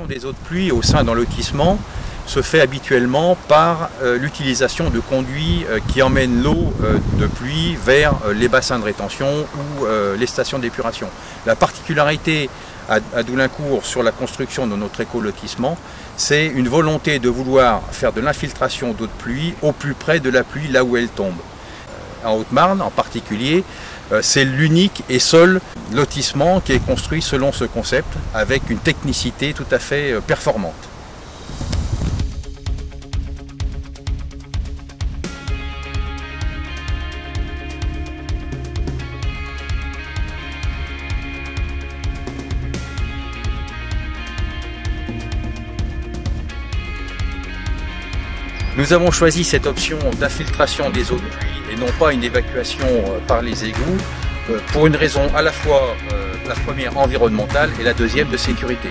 filtration des eaux de pluie au sein d'un lotissement se fait habituellement par l'utilisation de conduits qui emmènent l'eau de pluie vers les bassins de rétention ou les stations d'épuration. La particularité à Doulincourt sur la construction de notre écolotissement, c'est une volonté de vouloir faire de l'infiltration d'eau de pluie au plus près de la pluie, là où elle tombe. En Haute-Marne en particulier, c'est l'unique et seul lotissement qui est construit selon ce concept, avec une technicité tout à fait performante. Nous avons choisi cette option d'infiltration des eaux de pluie et non pas une évacuation par les égouts pour une raison à la fois la première environnementale et la deuxième de sécurité.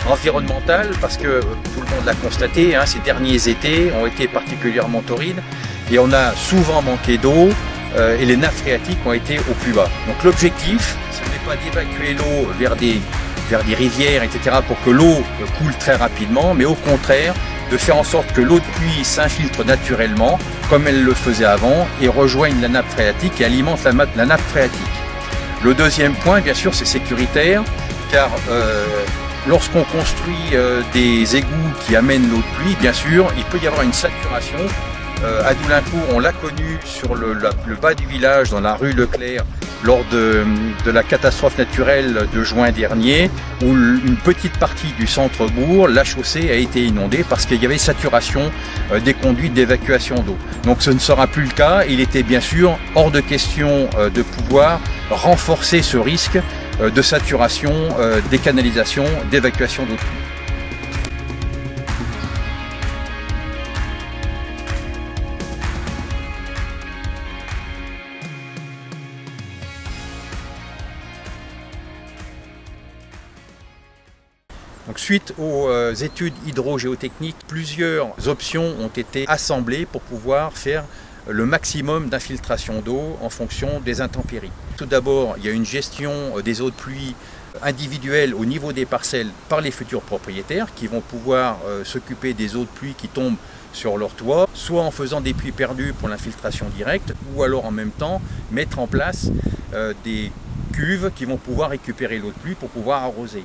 Environnementale parce que tout le monde l'a constaté, ces derniers étés ont été particulièrement torrides et on a souvent manqué d'eau et les nappes phréatiques ont été au plus bas. Donc l'objectif, ce n'est pas d'évacuer l'eau vers des rivières, etc. pour que l'eau coule très rapidement, mais au contraire, de faire en sorte que l'eau de pluie s'infiltre naturellement, comme elle le faisait avant, et rejoigne la nappe phréatique et alimente la nappe phréatique. Le deuxième point, bien sûr, c'est sécuritaire, car lorsqu'on construit des égouts qui amènent l'eau de pluie, bien sûr, il peut y avoir une saturation. À Doulincourt, on l'a connu sur le bas du village, dans la rue Leclerc, lors de la catastrophe naturelle de juin dernier, où une petite partie du centre-bourg, la chaussée, a été inondée parce qu'il y avait saturation des conduites d'évacuation d'eau. Donc ce ne sera plus le cas. Il était bien sûr hors de question de pouvoir renforcer ce risque de saturation des canalisations d'évacuation d'eau de pluie. Donc, suite aux études hydrogéotechniques, plusieurs options ont été assemblées pour pouvoir faire le maximum d'infiltration d'eau en fonction des intempéries. Tout d'abord, il y a une gestion des eaux de pluie individuelles au niveau des parcelles par les futurs propriétaires qui vont pouvoir s'occuper des eaux de pluie qui tombent sur leur toit, soit en faisant des puits perdus pour l'infiltration directe, ou alors en même temps mettre en place des cuves qui vont pouvoir récupérer l'eau de pluie pour pouvoir arroser.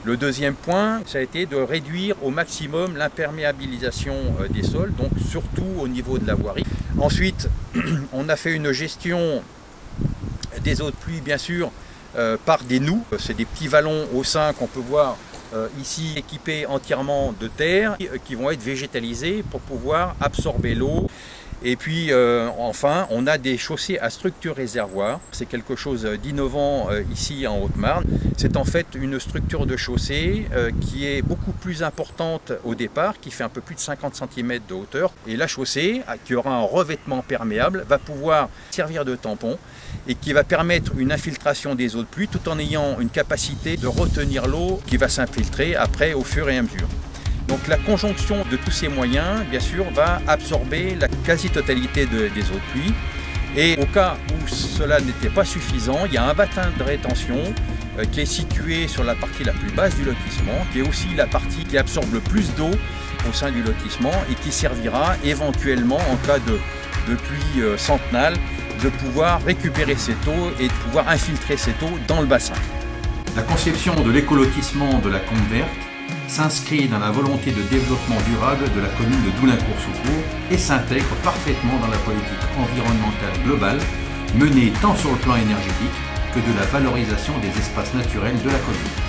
Le deuxième point, ça a été de réduire au maximum l'imperméabilisation des sols, donc surtout au niveau de la voirie. Ensuite, on a fait une gestion des eaux de pluie, bien sûr, par des noues. C'est des petits vallons au sein qu'on peut voir ici équipés entièrement de terre, qui vont être végétalisés pour pouvoir absorber l'eau. Et puis enfin, on a des chaussées à structure réservoir. C'est quelque chose d'innovant ici en Haute-Marne. C'est en fait une structure de chaussée qui est beaucoup plus importante au départ, qui fait un peu plus de 50 cm de hauteur. Et la chaussée, qui aura un revêtement perméable, va pouvoir servir de tampon et qui va permettre une infiltration des eaux de pluie tout en ayant une capacité de retenir l'eau qui va s'infiltrer après au fur et à mesure. Donc la conjonction de tous ces moyens, bien sûr, va absorber la quasi-totalité des eaux de pluie. Et au cas où cela n'était pas suffisant, il y a un bassin de rétention qui est situé sur la partie la plus basse du lotissement, qui est aussi la partie qui absorbe le plus d'eau au sein du lotissement et qui servira éventuellement, en cas de pluie centenale, de pouvoir récupérer cette eau et de pouvoir infiltrer cette eau dans le bassin. La conception de l'écolotissement de la Combe Verte s'inscrit dans la volonté de développement durable de la commune de Doulincourt-sous-Cour et s'intègre parfaitement dans la politique environnementale globale menée tant sur le plan énergétique que de la valorisation des espaces naturels de la commune.